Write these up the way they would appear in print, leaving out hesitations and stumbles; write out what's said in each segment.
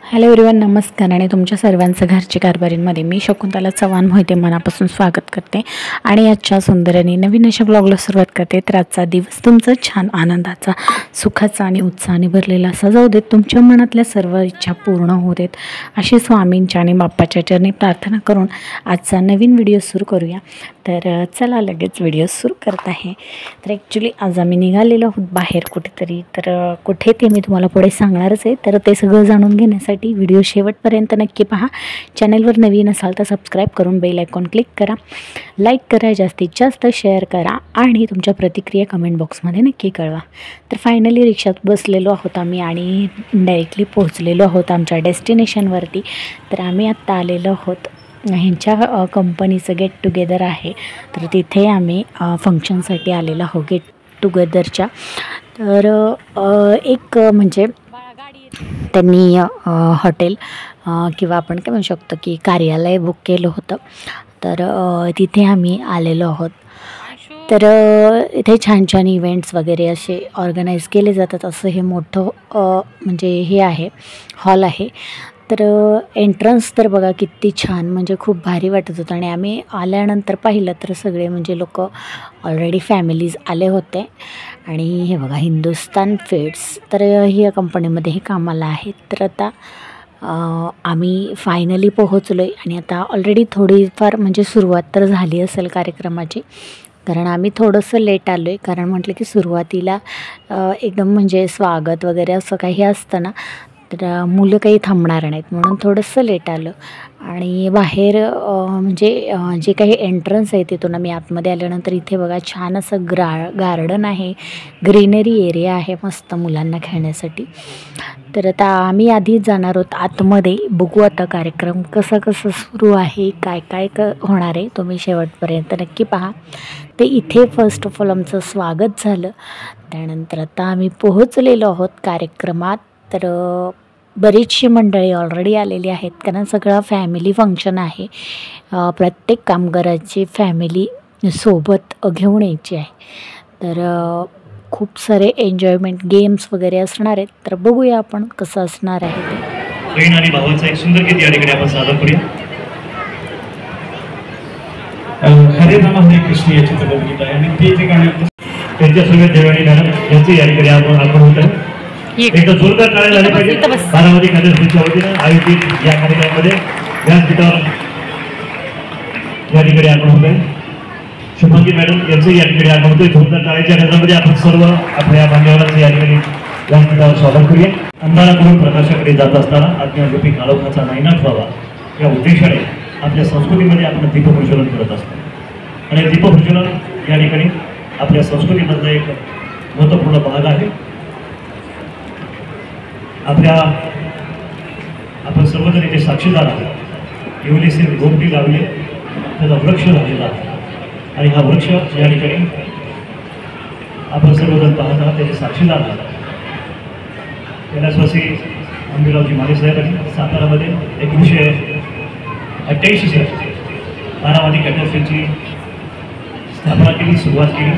Hello everyone, नमस्कार आणि तुमच्या सर्वांचं घरच्या कारभारीमध्ये मी शकुंतला चव्हाण मोहिते मनापासून स्वागत करते आणि आजच्या सुंदर आणि नवीन अशा ब्लॉगला सुरुवात करते. तर आजचा दिवस तुमचा छान आनंदाचा, सुखाचा आणि उत्साहाने भरलेला असा जाऊ देत. तुमच्या मनातल्या सर्व इच्छा पूर्ण होऊ देत अशी स्वामींच्या आणि बाप्पाच्या चरणी प्रार्थना करून आजचा नवीन व्हिडिओ सुरू करूया. तर चला लगेच व्हिडिओ सुरू करत आहे. तर ॲक्च्युली आज आम्ही निघालेलो आहोत बाहेर कुठेतरी. तर कुठे ते मी तुम्हाला पुढे सांगणारच आहे. तर ते सगळं जाणून घेण्यासाठी व्हिडिओ शेवटपर्यंत नक्की पहा. चॅनलवर नवीन असाल तर सबस्क्राईब करून बेल आयकॉन क्लिक करा, लाईक करा, जास्तीत जास्त शेअर करा आणि तुमच्या प्रतिक्रिया कमेंट बॉक्समध्ये नक्की कळवा. तर फायनली रिक्षात बसलेलो आहोत आम्ही आणि डायरेक्टली पोहोचलेलो आहोत आमच्या डेस्टिनेशनवरती. तर आम्ही आत्ता आलेलो आहोत ह्यांच्या कंपनीचं गेट टुगेदर आहे. तर तिथे आम्ही फंक्शनसाठी आलेलो आहोत गेट टुगेदरच्या. तर एक म्हणजे त्यांनी हॉटेल किंवा आपण काय म्हणू शकतो की कार्यालय बुक केलं होतं. तर तिथे आम्ही आलेलो आहोत. तर इथे छान छान इव्हेंट्स वगैरे असे ऑर्गनाईज केले जातात. असं हे मोठं म्हणजे हे आहे, हॉल आहे. तर एंट्रन्स तर बघा किती छान, म्हणजे खूप भारी वाटत होतं. आणि आम्ही आल्यानंतर पाहिलं तर सगळे म्हणजे लोक ऑलरेडी फॅमिलीज आले होते. आणि हे बघा हिंदुस्तान फीड्स, तर ही या कंपनीमध्ये हे कामाला आहेत. तर आता आम्ही फायनली पोहोचलो आहे आणि आता ऑलरेडी थोडीफार म्हणजे सुरुवात तर झाली असेल कार्यक्रमाची, कारण आम्ही थोडंसं लेट आलो आहे. कारण म्हटलं की सुरुवातीला एकदम म्हणजे स्वागत वगैरे असं काही असतं ना, तर मुलं काही थांबणार नाहीत म्हणून थोडंसं लेट आलं. आणि बाहेर म्हणजे जे काही एंट्रन्स आहे तिथून आम्ही आतमध्ये आल्यानंतर इथे बघा छान असं गार्डन आहे, ग्रीनरी एरिया आहे मस्त मुलांना खेळण्यासाठी. तर आता आम्ही आधीच जाणार आहोत आतमध्ये. बघू आता कार्यक्रम कसं सुरू आहे, काय होणार आहे, तुम्ही शेवटपर्यंत नक्की पहा. ते इथे फर्स्ट ऑफ ऑल आमचं स्वागत झालं. त्यानंतर आता आम्ही पोहोचलेलो आहोत कार्यक्रमात. तर बरीचशी मंडळी ऑलरेडी आलेली आहेत, कारण सगळं फॅमिली फंक्शन आहे. प्रत्येक कामगाराची फॅमिली सोबत घेऊन यायची आहे. तर खूप सारे एन्जॉयमेंट गेम्स वगैरे असणार आहेत. तर बघूया आपण कसं असणार आहे ते. बहीण आणि भावाचं एक सुंदर गीत या ठिकाणी आपण सादर करूया. हरे राम हरे कृष्ण या चित्रपट गीत आहे आणि ते जे गाणं त्यांच्यासोबत देवानी मॅडम यांचं या ठिकाणी आपण होतं. एकदा जोरदार टाळ्या झाल्या पाहिजे. बारामती खाद्यसंस्थेच्या वतीनं आयोजित या कार्यक्रमामध्ये व्यासपीठावर या ठिकाणी आपण होत आहे. शुभांगी मॅडम यांचं या ठिकाणी आपण होतोय. जोरदार टाळ्याच्या गजरामध्ये आपण सर्व आपल्या मान्यवरांचं या ठिकाणी व्यासपीठावर स्वागत करूया. अंधाराकडून प्रकाशाकडे जात असताना अज्ञानरूपी काळोखाचा नायनाट व्हावा या उद्देशाने आपल्या संस्कृतीमध्ये आपण दीपप्रज्वलन करत असतो. आणि दीपप्रज्वलन या ठिकाणी आपल्या संस्कृतीमधला एक महत्त्वपूर्ण भाग आहे. आपण सर्वजण इथे साक्षीदार आहोत. येवलेसे रोपटी लावले, त्याचा वृक्ष झालेला आहे आणि हा वृक्ष या ठिकाणी आपण सर्वजण पाहत आहात, त्याचे साक्षीदार आहात. कैलासवासी अंबिरावजी माने साहेबांनी सातारामध्ये 1988 साली बारामती कॅटल फील्डची स्थापना केली, सुरुवात केली.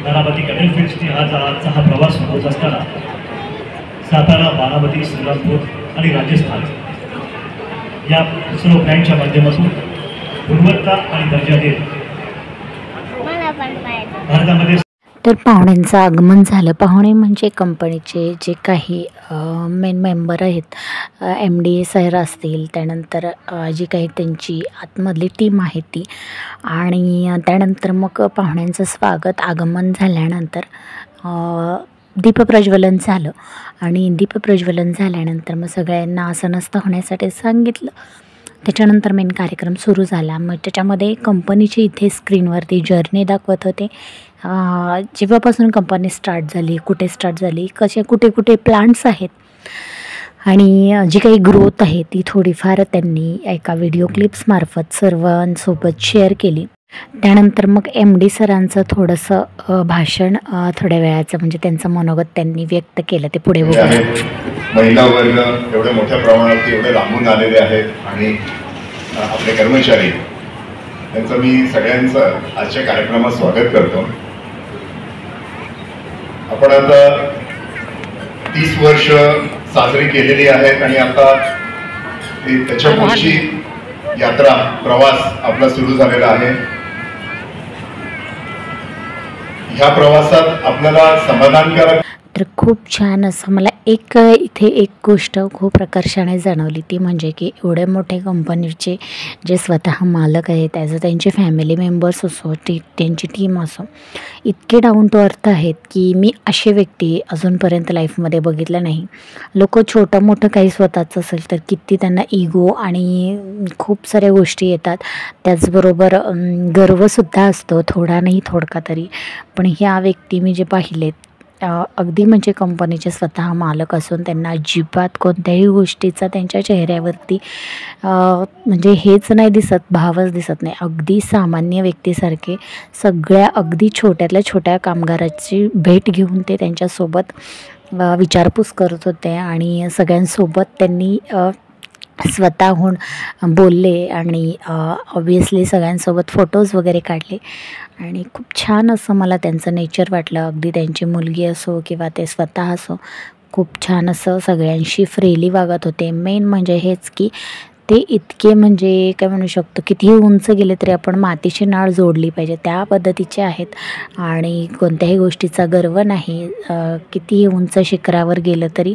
बारामती कॅटल फील्डची आजचा हा प्रवास होत असताना सातारा, बारामती, श्रीरामपूर आणि राजस्थान या सर्व ब्रँडच्या माध्यमातून गुणवत्ता आणि दर्जा देत भारतामध्ये. तर पाहुण्यांचं आगमन झालं. पाहुणे म्हणजे कंपनीचे जे काही मेन मेंबर आहेत, MD सर असतील, त्यानंतर जी काही त्यांची आतमधली टीम आहे ती. आणि त्यानंतर मग पाहुण्यांचं स्वागत आगमन झाल्यानंतर दीपप्रज्वलन झालं. आणि दीपप्रज्वलन झाल्यानंतर मग सगळ्यांना आसनस्थ होण्यासाठी सांगितलं. त्याच्यानंतर मेन कार्यक्रम सुरू झाला. मग त्याच्यामध्ये कंपनीची इथे स्क्रीनवरती जर्नी दाखवत होते, जेव्हापासून कंपनी स्टार्ट झाली, कुठे स्टार्ट झाली, कुठे प्लांट्स आहेत आणि जी काही ग्रोथ आहे ती थोडीफार त्यांनी एका व्हिडिओ क्लिप्समार्फत सर्वांसोबत शेअर केली. त्यानंतर मग MD सरांचं थोडंसं भाषण थोड्या वेळाचं म्हणजे त्यांचं मनोगत त्यांनी व्यक्त केलं. ते पुढे महिला वर्ग एवढ्या मोठ्या प्रमाणात एवढे लांबून आलेले आहेत आणि आपले कर्मचारी, त्यांचं मी सगळ्यांचं आजच्या कार्यक्रमात स्वागत करतो. आपण आता 30 वर्ष साजरी केलेली आहेत आणि आता त्याच्या पुढची यात्रा प्रवास आपला सुरू झालेला आहे. ह्या प्रवासात आपल्याला समाधानकारक तर खूप छान असं मला इथे एक गोष्ट खूप प्रकर्षाने जाणवली, ती म्हणजे की एवढे मोठे कंपनीचे जे स्वतः मालक आहेत, त्याचं त्यांचे फॅमिली मेंबर्स असो, त्यांची टीम असो, इतके डाऊन टू अर्थ आहेत की मी असे व्यक्ती अजूनपर्यंत लाईफमध्ये बघितलं नाही. लोक छोटं मोठं काही स्वतःचं असेल तर किती त्यांना इगो आणि खूप साऱ्या गोष्टी येतात, त्याचबरोबर गर्वसुद्धा असतो, थोडा नाही थोडका तरी. पण ह्या व्यक्ती मी जे पाहिलेत अगदी म्हणजे कंपनीचे स्वतः मालक असून त्यांना अजिबात कोणत्याही गोष्टीचा त्यांच्या चेहऱ्यावरती म्हणजे हेच नाही दिसत, भावच दिसत नाही. अगदी सामान्य व्यक्तीसारखे सगळ्या अगदी छोट्यातल्या छोट्या कामगाराची भेट घेऊन ते त्यांच्यासोबत विचारपूस करत होते आणि सगळ्यांसोबत त्यांनी स्वतःहून बोलले आणि ऑब्वियसली सगळ्यांसोबत फोटोज वगैरे काढले आणि खूप छान असं मला त्यांचं नेचर वाटलं. अगदी त्यांची मुलगी असो किंवा ते स्वतः असो, खूप छान असं सगळ्यांशी फ्रीली वागत होते. मेन म्हणजे हेच की ते इतके म्हणजे काय म्हणू शकतो, कितीही उंच गेले तरी आपण मातीची नाळ जोडली पाहिजे त्या पद्धतीचे आहेत आणि कोणत्याही गोष्टीचा गर्व नाही. कितीही उंच शिखरावर गेलं तरी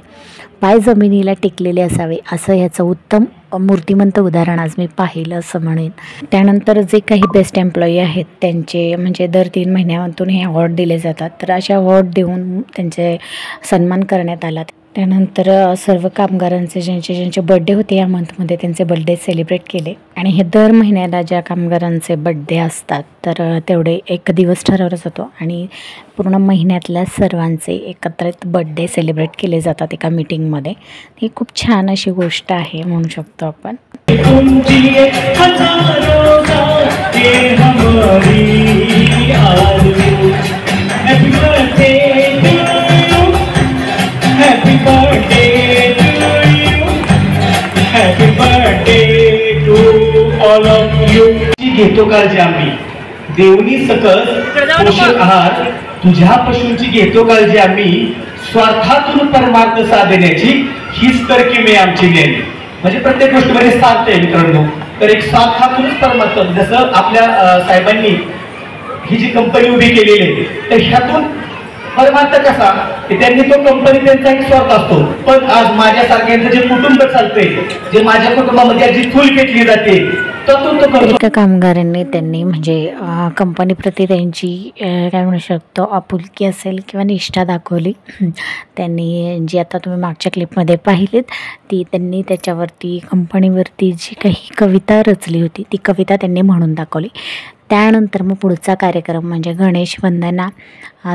पाय जमिनीला टेकलेले असावे, असं ह्याचं उत्तम मूर्तिमंत उदाहरण आज मी पाहिलं असं म्हणेन. त्यानंतर जे काही बेस्ट एम्प्लॉई आहेत त्यांचे म्हणजे दर 3 महिन्यातून हे अवॉर्ड दिले जातात, तर अशा अवॉर्ड देऊन त्यांचे सन्मान करण्यात आला. त्यानंतर सर्व कामगारांचे ज्यांचे बड्डे होते या मंथमध्ये त्यांचे बड्डे सेलिब्रेट केले आणि हे दर महिन्याला ज्या कामगारांचे बड्डे असतात तर तेवढे एक दिवस ठरवला जातो आणि पूर्ण महिन्यातल्या सर्वांचे एकत्रित बड्डे सेलिब्रेट केले जातात एका मीटिंगमध्ये. ही खूप छान अशी गोष्ट आहे म्हणू शकतो आपण. Happy birthday to you. Happy birthday to all of you. घेतो काळजी आम्ही देवनी सकस पोषक आहार तुझ्या पशूंची घेतो काळजी आम्ही स्वार्थातून परमार्थ साधण्याची हीच तर किमे आमची नेम. म्हणजे प्रत्येक गोष्टीमध्ये स्वार्थ आहे मित्रांनो, तर एक स्वार्थातूनच परमार्थ. जसं आपल्या साहेबांनी ही जी कंपनी उभी केलेली आहे तर ह्यातून परमार्थ कसा की त्यांनी तो कंपनी त्यांचा एक स्वार्थ असतो, पण आज माझ्यासारख्यांचं जे कुटुंब चालतंय, जे माझ्या कुटुंबामध्ये जी चूल पेटली जाते एका कामगारांनी त्यांनी म्हणजे कंपनीप्रती त्यांची काय म्हणू शकतो आपुलकी असेल किंवा निष्ठा दाखवली. त्यांनी जी आता तुम्ही मागच्या क्लिपमध्ये पाहिलीत ती त्यांनी त्याच्यावरती कंपनीवरती जी काही कविता रचली होती ती कविता त्यांनी म्हणून दाखवली. त्यानंतर मग पुढचा कार्यक्रम म्हणजे गणेश वंदना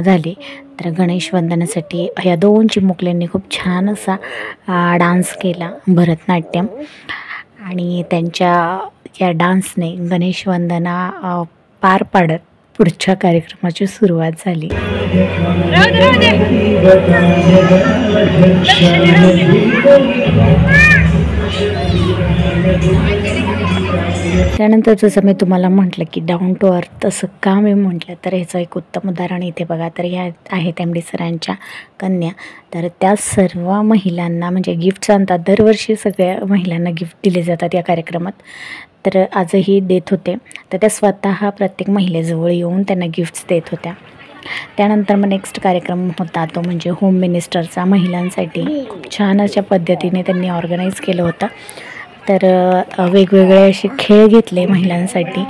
झाली. तर गणेश वंदनासाठी ह्या 2 चिमुकल्यांनी खूप छान असा डान्स केला, भरतनाट्यम, आणि त्यांच्या या डान्सने गणेश वंदना पार पाडत पुढच्या कार्यक्रमाची सुरुवात झाली. त्यानंतर जसं मी तुम्हाला म्हटलं की डाऊन टू अर्थ असं का मी म्हटलं, तर ह्याचं एक उत्तम उदाहरण इथे बघा. तर ह्या आहेत MD सरांच्या कन्या. तर त्या सर्व महिलांना म्हणजे गिफ्ट्स आणतात, दरवर्षी सगळ्या महिलांना गिफ्ट दिले जातात या कार्यक्रमात. तर आजही देत होते. तर त्या स्वतः प्रत्येक महिलेजवळ येऊन त्यांना गिफ्ट्स देत होत्या. त्यानंतर मग नेक्स्ट कार्यक्रम होता तो म्हणजे होम मिनिस्टरचा. महिलांसाठी खूप छान अशा पद्धतीने त्यांनी ऑर्गनाईज केलं होतं. तर वेगवेगळे असे खेळ घेतले महिलांसाठी,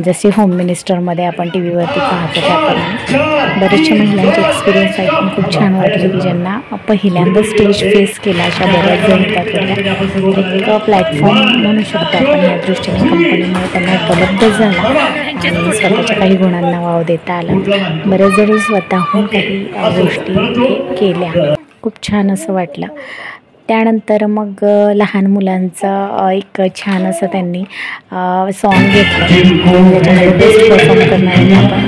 जसे होम मिनिस्टरमध्ये आपण TV वरती पाहतो त्याप्रमाणे. बरेचशा महिलांचे एक्सपिरियन्स ऐकून खूप छान वाटले की ज्यांना पहिल्यांदा स्टेज फेस केला अशा बऱ्याच जण होत्या. एक प्लॅटफॉर्म म्हणू शकतो आपण या दृष्टीने कंपनीमुळे त्यांना उपलब्ध झाला आणि स्वतःच्या काही गुणांना वाव देता आला. बरेच जणी स्वतःहून काही गोष्टी केल्या, खूप छान असं वाटलं. त्यानंतर मग लहान मुलांचं एक छान असं त्यांनी सॉन्ग घेतलं, त्याच्यामध्ये बेस्ट परफॉर्म करणारे आपण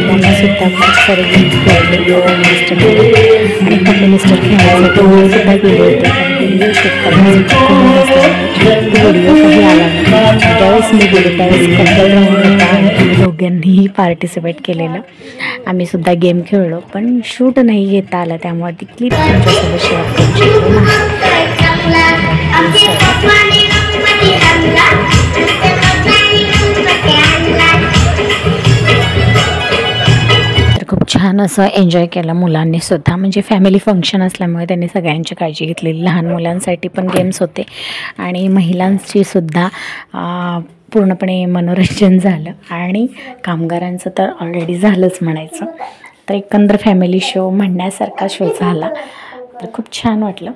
त्यांनासुद्धा खूप सारे गिफ्ट भेटले. आणि होम मिनिस्टर खेळायसाठी सुद्धा गेले होते. व्हिडिओ शूट करण्यासाठी व्हिडिओ कधी आला नाही. ज्यावेळेस मी गेले त्यावेळेस कपल राऊंड होता आणि आम्ही दोघांनीही पार्टिसिपेट केलेलं. आम्ही सुद्धा गेम खेळलो पण शूट नाही घेता आलं, त्यामुळे ती क्लिप तुमच्यासोबत शेअर करू शकतो ना. खूप छान असं एन्जॉय केलं मुलांनी सुद्धा, म्हणजे फॅमिली फंक्शन असल्यामुळे त्यांनी सगळ्यांची काळजी घेतलेली. लहान मुलांसाठी पण गेम्स होते आणि महिलांची सुद्धा पूर्णपणे मनोरंजन झालं आणि कामगारांचं तर ऑलरेडी झालंच म्हणायचं. तर एकंदर फॅमिली शो म्हणण्यासारखा शो झाला, तर खूप छान वाटलं.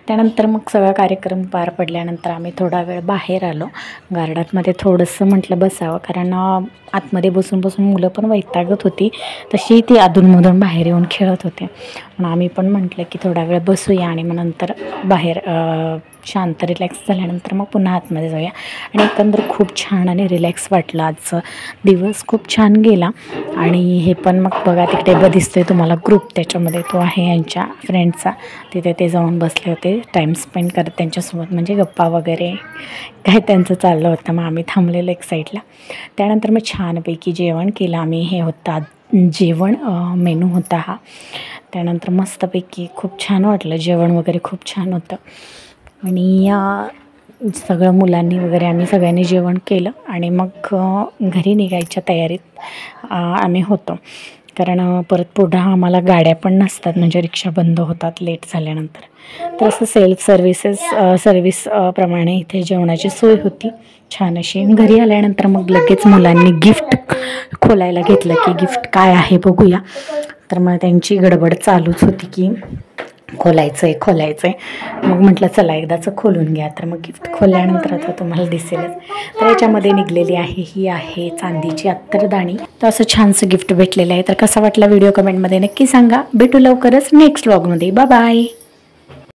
त्यानंतर मग सगळा कार्यक्रम पार पडल्यानंतर आम्ही थोडा वेळ बाहेर आलो गार्डनमध्ये. थोडंसं म्हटलं बसावं, कारण आतमध्ये बसून बसून मुलं पण वैतागत होती, तशी ती अधूनमधून बाहेर येऊन खेळत होते. पण आम्ही पण म्हटलं की थोडा वेळ बसूया आणि मग नंतर बाहेर शांत रिलॅक्स झाल्यानंतर मग पुन्हा आतमध्ये जाऊया. आणि एकंदर खूप छान आणि रिलॅक्स वाटलं. आजचं दिवस खूप छान गेला. आणि हे पण मग बघा तिकडे दिसतोय तुम्हाला ग्रुप, त्याच्यामध्ये तो आहे यांच्या फ्रेंडचा. तिथे ते जाऊन बसले होते टाईम स्पेंड करत त्यांच्यासोबत, म्हणजे गप्पा वगैरे काय त्यांचं चाललं होतं. मग आम्ही थांबलेलो एक साईडला. त्यानंतर मग छानपैकी जेवण केलं आम्ही. हे होता जेवण मेनू होता हा. त्यानंतर मस्तपैकी खूप छान वाटलं, जेवण वगैरे खूप छान होतं. आणि सगळं मुलांनी वगैरे आम्ही सगळ्यांनी जेवण केलं आणि मग घरी निघायच्या तयारीत आम्ही होतो, कारण परत पुढं आम्हाला गाड्या पण नसतात, म्हणजे रिक्षा बंद होतात लेट झाल्यानंतर. तर असं सेल्फ सर्विस प्रमाणे इथे जेवणाची सोय होती छान अशी. घरी आल्यानंतर मग लगेच मुलांनी गिफ्ट खोलायला घेतलं की गिफ्ट काय आहे बघूया. तर मग त्यांची गडबड चालूच होती की खोलायचं आहे. मग म्हटलं चला एकदाचं खोलून घ्या. तर मग गिफ्ट खोलल्यानंतर आता तुम्हाला दिसेलच. तर याच्यामध्ये निघलेली ही आहे चांदीची अत्तरदाणी. तर असं छानसं गिफ्ट भेटलेलं आहे. तर कसा वाटला व्हिडिओ कमेंटमध्ये नक्की सांगा. भेटू लवकरच नेक्स्ट व्लॉगमध्ये. बाय.